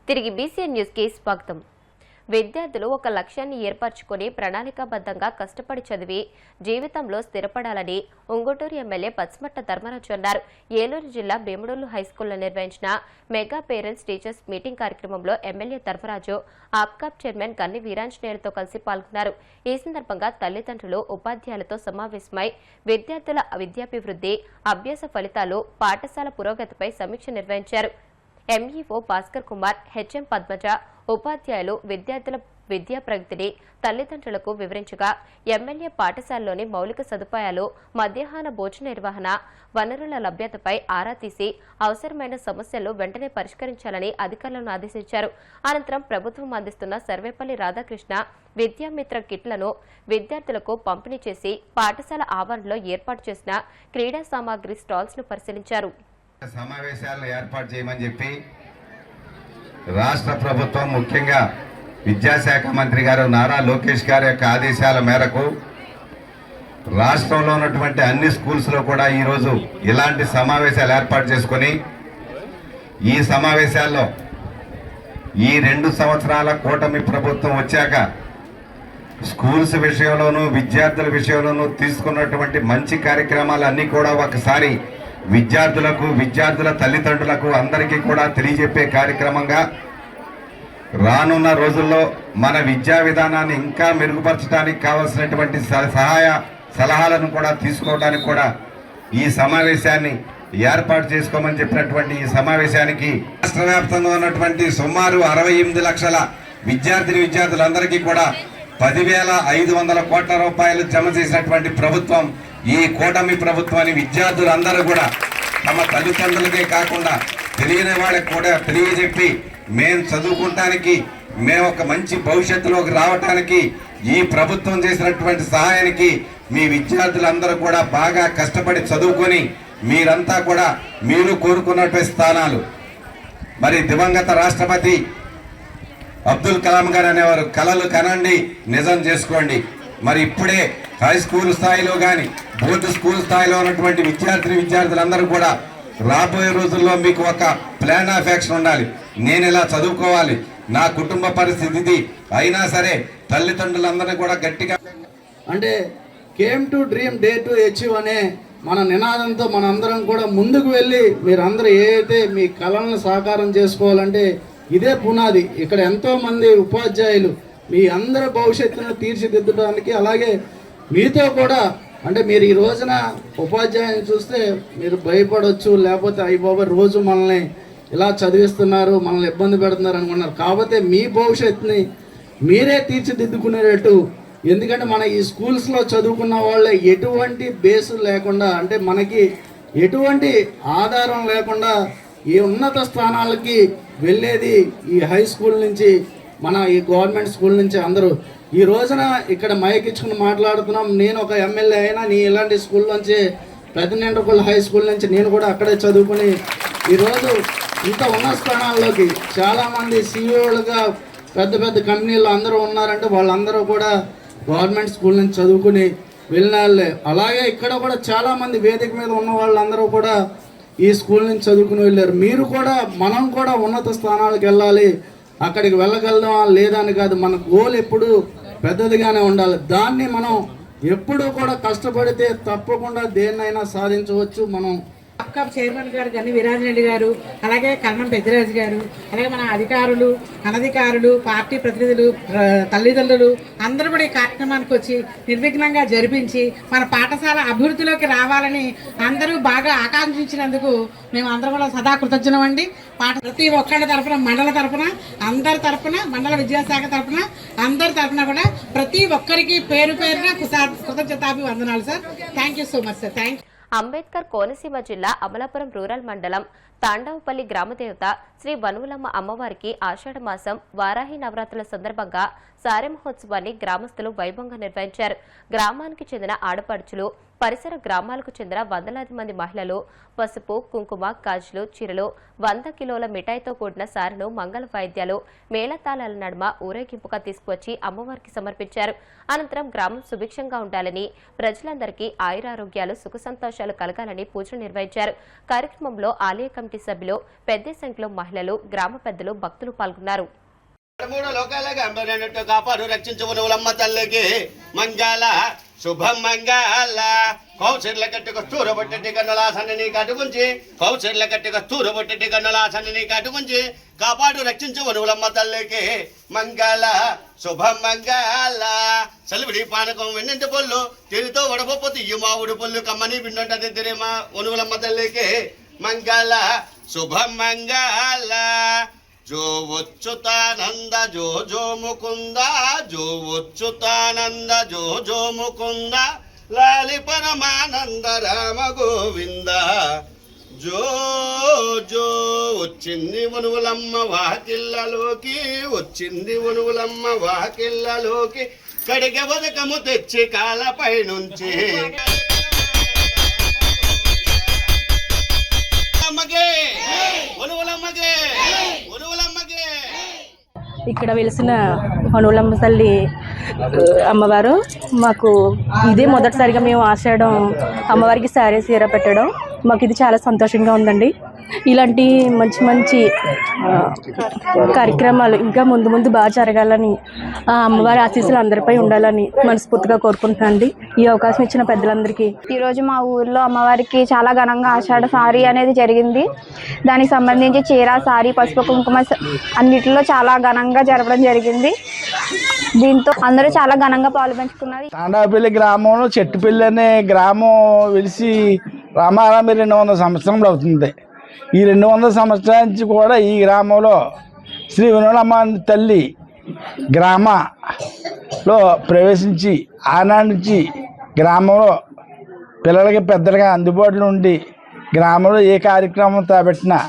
తిరిగి BCN news కి స్వాగతం. విద్యార్థులు ఒక లక్ష్యాన్ని ఏర్పరచుకొని ప్రణాళికాబద్ధంగా కష్టపడి చదివి జీవితంలో స్థిరపడాలని ఉంగుటూరు ఎమ్మెల్యే పచ్చిమట్ట ధర్మరాజు అన్నారు. ఏలూరు జిల్లా భీమడోలు హైస్కూల్లో నిర్వహించిన మెగా పేరెంట్స్ టీచర్స్ మీటింగ్ కార్యక్రమంలో ఎమ్మెల్యే ధర్మరాజు ఆప్కాబ్ చైర్మన్ గన్ని వీరాంజనేయులతో కలిసి పాల్గొన్నారు. ఈ సందర్భంగా తల్లిదండ్రులు ఉపాధ్యాయులతో సమావేశమై విద్యార్థుల విద్యాభివృద్ధి, అభ్యాస ఫలితాలు, పాఠశాల పురోగతిపై సమీక్ష నిర్వహించారు. ఎంఈఓ భాస్కర్ కుమార్, హెచ్ఎం పద్మజ ఉపాధ్యాయులు విద్యార్థుల విద్యా ప్రగతిని తల్లిదండ్రులకు వివరించగా ఎమ్మెల్యే పాఠశాలలోని మౌలిక సదుపాయాలు, మధ్యాహ్న భోజన నిర్వహణ, వనరుల లభ్యతపై ఆరా తీసి అవసరమైన సమస్యలు వెంటనే పరిష్కరించాలని అధికారులను ఆదేశించారు. అనంతరం ప్రభుత్వం అందిస్తున్న సర్వేపల్లి రాధాకృష్ణ విద్యామిత్ర కిట్లను విద్యార్థులకు పంపిణీ చేసి పాఠశాల ఆవరణలో ఏర్పాటు చేసిన క్రీడా సామాగ్రి స్టాల్స్ ను పరిశీలించారు. సమావేశాలను ఏర్పాటు చేయమని చెప్పి రాష్ట్ర ప్రభుత్వం, ముఖ్యంగా విద్యాశాఖ మంత్రి గారు నారా లోకేష్ గారి యొక్క ఆదేశాల మేరకు రాష్ట్రంలో ఉన్నటువంటి అన్ని స్కూల్స్లో కూడా ఈరోజు ఇలాంటి సమావేశాలు ఏర్పాటు చేసుకొని ఈ సమావేశాల్లో ఈ 2 సంవత్సరాల కూటమి ప్రభుత్వం వచ్చాక స్కూల్స్ విషయంలోనూ విద్యార్థుల విషయంలోనూ తీసుకున్నటువంటి మంచి కార్యక్రమాలు అన్నీ కూడా ఒకసారి విద్యార్థులకు, విద్యార్థుల తల్లిదండ్రులకు అందరికీ కూడా తెలియజెప్పే కార్యక్రమంగా రానున్న రోజుల్లో మన విద్యా విధానాన్ని ఇంకా మెరుగుపరచడానికి కావాల్సినటువంటి సలహాలను కూడా తీసుకోవడానికి కూడా ఈ సమావేశాన్ని ఏర్పాటు చేసుకోమని చెప్పినటువంటి ఈ సమావేశానికి రాష్ట్ర వ్యాప్తంగా ఉన్నటువంటి సుమారు 68 లక్షల విద్యార్థులందరికీ కూడా 10,500 కోట్ల రూపాయలు జమ చేసినటువంటి ప్రభుత్వం ఈ కూటమి ప్రభుత్వాన్ని విద్యార్థులందరూ కూడా తమ తల్లిదండ్రులకే కాకుండా తెలియని వాళ్ళకి కూడా తెలియజెప్పి మేము చదువుకుంటానికి, మేము ఒక మంచి భవిష్యత్తులోకి రావటానికి ఈ ప్రభుత్వం చేసినటువంటి సహాయానికి మీ విద్యార్థులందరూ కూడా బాగా కష్టపడి చదువుకొని మీరంతా కూడా మీరు కోరుకున్నటువంటి స్థానాలు, మరి దివంగత రాష్ట్రపతి అబ్దుల్ కలాం గారు అనేవారు, కలలు కనండి నిజం చేసుకోండి. మరి ఇప్పుడే హై స్కూల్ స్థాయిలో కానీ బోర్డు స్కూల్ స్థాయిలో ఉన్నటువంటి విద్యార్థులందరూ కూడా రాబోయే రోజుల్లో మీకు ఒక ప్లాన్ ఆఫ్ యాక్షన్ ఉండాలి. నేను ఇలా చదువుకోవాలి, నా కుటుంబ పరిస్థితి ఇది అయినా సరే తల్లిదండ్రులందరినీ కూడా గట్టిగా అంటే came to dream day to achieve అనే మన నినాదంతో మనందరం కూడా ముందుకు వెళ్ళి మీరందరూ ఏదైతే మీ కళలను సాకారం చేసుకోవాలంటే ఇదే పునాది. ఇక్కడ ఎంతోమంది ఉపాధ్యాయులు మీ అందరి భవిష్యత్తును తీర్చిదిద్దడానికి, అలాగే మీతో కూడా అంటే మీరు ఈ రోజున ఉపాధ్యాయుని చూస్తే మీరు భయపడవచ్చు, లేకపోతే అయ్యబాబా రోజు మనల్ని ఇలా చదివిస్తున్నారు, మనల్ని ఇబ్బంది పెడుతున్నారు అనుకున్నారు. కాకపోతే మీ భవిష్యత్తుని మీరే తీర్చిదిద్దుకునేటట్టు, ఎందుకంటే మన ఈ స్కూల్స్లో చదువుకున్న వాళ్ళే ఎటువంటి బేసు లేకుండా, అంటే మనకి ఎటువంటి ఆధారం లేకుండా ఈ ఉన్నత స్థానాలకి వెళ్ళేది ఈ హై స్కూల్ నుంచి, మన ఈ గవర్నమెంట్ స్కూల్ నుంచి. అందరూ ఈ రోజున ఇక్కడ మైక్ ఇచ్చుకుని మాట్లాడుతున్నాం. నేను ఒక ఎమ్మెల్యే అయినా నీ ఇలాంటి స్కూల్ నుంచి, పెద్దనిండపల్లి హై స్కూల్ నుంచి నేను కూడా అక్కడే చదువుకుని ఈరోజు ఇంత ఉన్న స్థానాల్లోకి చాలామంది సీఈఓలుగా పెద్ద పెద్ద కంపెనీలు అందరూ ఉన్నారంటే వాళ్ళందరూ కూడా గవర్నమెంట్ స్కూల్ నుంచి చదువుకుని వెళ్ళిన వాళ్ళే. అలాగే ఇక్కడ కూడా చాలామంది వేదిక మీద ఉన్న వాళ్ళందరూ కూడా ఈ స్కూల్ నుంచి చదువుకుని వెళ్ళారు. మీరు కూడా, మనం కూడా ఉన్నత స్థానాలకు వెళ్ళాలి, అక్కడికి వెళ్ళగలదామా లేదా అని కాదు, మన గోల్ ఎప్పుడు పెద్దదిగానే ఉండాలి. దాన్ని మనం ఎప్పుడూ కూడా కష్టపడితే తప్పకుండా దేన్నైనా సాధించవచ్చు. మనం ఆప్కాబ్ చైర్మన్ గారు గన్ని వీరాంజనేయులు గారు, అలాగే కన్నం పెద్దిరాజు గారు, అలాగే మన అధికారులు, అనధికారులు, పార్టీ ప్రతినిధులు, తల్లిదండ్రులు అందరూ కూడా ఈ కార్యక్రమానికి వచ్చి నిర్విఘ్నంగా జరిపించి మన పాఠశాల అభివృద్ధిలోకి రావాలని అందరూ బాగా ఆకాంక్షించినందుకు మేము అందరం కూడా సదా కృతజ్ఞమండి. ప్రతి ఒక్కళ్ళ తరఫున, మండల తరఫున, అందరి తరఫున, మండల విద్యాశాఖ తరఫున, అందరి తరఫున కూడా ప్రతి ఒక్కరికి పేరు పేరున కృతజ్ఞతాభివందనాలు sir. Thank you so much sir. Thank you. Ambedkar Konaseema జిల్లా అమలాపురం రూరల్ మండలం తాండవపల్లి గ్రామదేవత శ్రీ వనువులమ్మ అమ్మవారికి ఆషాఢ మాసం వారాహి నవరాత్రుల సందర్భంగా సారె మహోత్సవాన్ని గ్రామస్తులు వైభవంగా నిర్వహించారు. గ్రామానికి చెందిన ఆడపడుచులు, పరిసర గ్రామాలకు చెందిన వందలాది మంది మహిళలు పసుపు, కుంకుమ, గాజులు, చీరలు, 100 కిలోల మిఠాయితో కూడిన సారెను మంగళ వాయిద్యాలు, మేళతాళాల నడుమ ఊరేగింపుగా తీసుకువచ్చి అమ్మవారికి సమర్పించారు. అనంతరం గ్రామం సుభిక్షంగా ఉండాలని, ప్రజలందరికీ ఆయురారోగ్యాలు, సుఖ సంతోషాలు కలగాలని పూజలు నిర్వహించారు. కార్యక్రమంలో ఆలయ కమిటీ సభ్యులు, పెద్ద సంఖ్యలో మహిళలు, గ్రామ పెద్దలు, భక్తులు పాల్గొన్నారు. మూడు లోకాలుగా అంబరినట్టు కాపాడు రక్షించు నువ్వులమ్మ తల్లికి మంగళ శుభం మంగళ కౌశర్ల కట్టుకు తూరబొట్టి కన్నులాసన్ని నీకు అటుగుంచి కౌశర్ల కట్టుకు తూరబొట్టి కన్నులాసన్ని నీకు అటుగుంచి కాపాడు రక్షించు నువ్వులమ్మ తల్లికి మంగళ శుభం మంగళ సెలవిడి పానకం వెన్నింటి పొల్లు తిరితో వడపప్పు తియ్యి మావుడు పొల్లు కమ్మని పిండుంటది తిరిమా నువ్వులమ్మ తల్లికి మంగళ శుభం మంగళ जो उच्युतानंद जो जो मुकुंद जो उच्युतानंद जो जो मुकुंद लाली परमानंद राम गोविंद जो जो వచ్చింది వనువులమ్మ వాకిళ్ళలోకి వచ్చింది వనువులమ్మ వాకిళ్ళలోకి కడిగ బతుకము తెచ్చి కాలపై నుంచి ఇక్కడ వెలిసిన వనువులమ్మ తల్లి అమ్మవారు మాకు ఇదే మొదటిసారిగా మేము ఆషాఢం అమ్మవారికి శారీ చీర పెట్టడం మాకు ఇది చాలా సంతోషంగా ఉందండి. ఇలాంటి మంచి మంచి కార్యక్రమాలు ఇంకా ముందు ముందు బాగా జరగాలని అమ్మవారి ఆశీస్సులు అందరిపై ఉండాలని మనస్ఫూర్తిగా కోరుకుంటున్నానండి. ఈ అవకాశం ఇచ్చిన పెద్దలందరికీ. ఈరోజు మా ఊర్లో అమ్మవారికి చాలా ఘనంగా ఆషాఢ సారీ అనేది జరిగింది. దానికి సంబంధించి చీర, సారీ, పసుపు, కుంకుమ అన్నిటిలో చాలా ఘనంగా జరపడం జరిగింది. దీంతో అందరూ చాలా ఘనంగా పాలుపంచుకున్నారు. తాండాపల్లి గ్రామంలో చెట్టుపల్లి అనే గ్రామం వెలిసి రామారామి 200 సంవత్సరంలో అవుతుంది. ఈ 200 సంవత్సరాల నుంచి కూడా ఈ గ్రామంలో శ్రీ వనువులమ్మ తల్లి గ్రామంలో ప్రవేశించి ఆనాటి నుంచి గ్రామంలో పిల్లలకి పెద్దలుగా అందుబాటులో ఉండి గ్రామంలో ఏ కార్యక్రమం తేబెట్టినా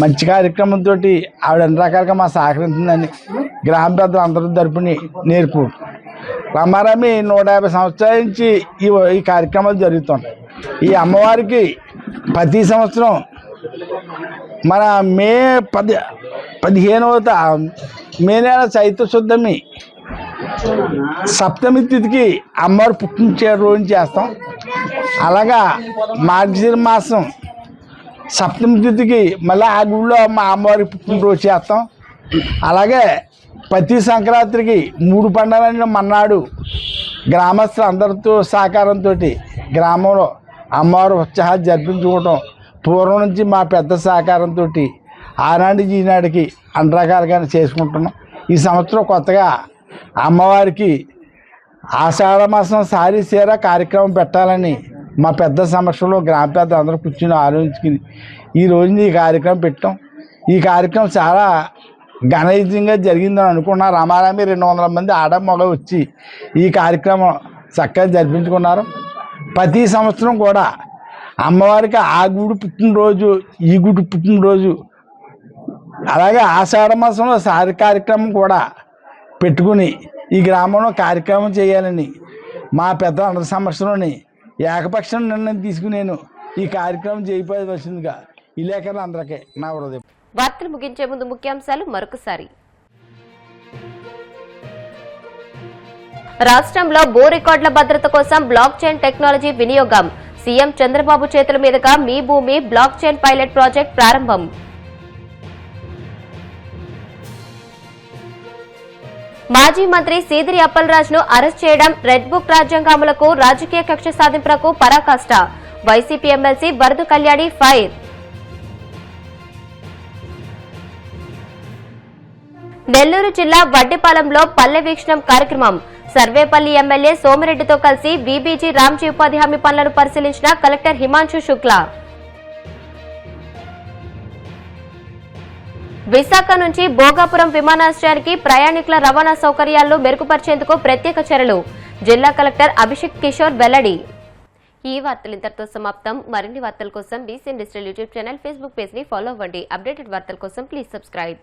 మంచి కార్యక్రమంతో ఆవిడ అన్ని రకాలుగా మా సహకరించిందని గ్రామ పెద్దలు అందరి తరపుని నేర్పు. రామారామి 150 సంవత్సరాల నుంచి ఈ కార్యక్రమాలు జరుగుతున్నాయి. ఈ అమ్మవారికి ప్రతి సంవత్సరం మన మే 15వ మే నెల చైత్ర శుద్ధమి సప్తమి తిథికి అమ్మవారు పుట్టిన రోజు చేస్తాం. అలాగా మార్గశిర మాసం సప్తమి తిథికి మళ్ళీ ఆ గుడిలో మా అమ్మవారికి పుట్టినరోజు చేస్తాం. అలాగే ప్రతి సంక్రాంతికి 3 పండుగల మన్నాడు గ్రామస్తులు అందరితో సహకారంతో గ్రామంలో అమ్మవారు ఉత్సాహాలు జరిపించుకోవటం పూర్వం నుంచి మా పెద్ద సహకారంతో ఆనాటి ఈనాటికి అన్ని రకాలుగా చేసుకుంటున్నాం. ఈ సంవత్సరం కొత్తగా అమ్మవారికి ఆషాఢ మాసం సారీ చీర కార్యక్రమం పెట్టాలని మా పెద్ద సమక్షంలో గ్రామ పెద్ద అందరూ కూర్చుని ఆలోచించుకుని ఈ రోజున ఈ కార్యక్రమం పెట్టాం. ఈ కార్యక్రమం చాలా ఘనయుతంగా జరిగిందని అనుకున్నా. రామారామి 200 మంది ఆడ మగ వచ్చి ఈ కార్యక్రమం చక్కగా జరిపించుకున్నారు. ప్రతి సంవత్సరం కూడా అమ్మవారికి ఆ గుడి పుట్టినరోజు, ఈ గుడి పుట్టినరోజు, అలాగే ఆషాఢ మాసంలో సారి కార్యక్రమం కూడా పెట్టుకుని ఈ గ్రామంలో కార్యక్రమం చేయాలని మా పెద్ద అందరి సమస్యలోని ఏకపక్షం నిర్ణయం తీసుకుని నేను ఈ కార్యక్రమం చేయవలసిందిగా విలేకరులు అందరికీ నా హృదయం. వార్తలు ముగించే ముందు ముఖ్యాంశాలు మరొకసారి. రాష్ట్రంలో భూ రికార్డుల భద్రత కోసం బ్లాక్ చైన్ టెక్నాలజీ వినియోగం. సీఎం చంద్రబాబు చేతుల మీదుగా మీ భూమి బ్లాక్ చైన్ పైలట్ ప్రాజెక్ట్ ప్రారంభం. మాజీ మంత్రి సీదిరి అప్పలరాజును అరెస్ట్ చేయడం రెడ్ బుక్ రాజ్యాంగములకు రాజకీయ కక్ష సాధింపులకు పరాకాష్ట. YCP MLC Varadu Kalyani fire. నెల్లూరు జిల్లా వడ్డిపాలెంలో పల్లె వీక్షణం కార్యక్రమం. సర్వేపల్లి ఎమ్మెల్యే సోమిరెడ్డితో కలిసి వీబీజీ రామ్జీ ఉపాధి హామీ పనులను పరిశీలించిన కలెక్టర్ హిమాంశు శుక్లా. విశాఖ నుంచి భోగాపురం విమానాశ్రయానికి ప్రయాణికుల రవాణా సౌకర్యాలను మెరుగుపరిచేందుకు ప్రత్యేక చర్యలు. జిల్లా కలెక్టర్ అభిషేక్ కిషోర్ వెల్లడి. ఈ వార్తలు ఇంతటితో సమాప్తం. మరిన్ని వార్తల కోసం BCN digital YouTube channel, Facebook page ని ఫాలో అవ్వండి. అప్డేటెడ్ వార్తల కోసం ప్లీజ్ సబ్స్క్రైబ్.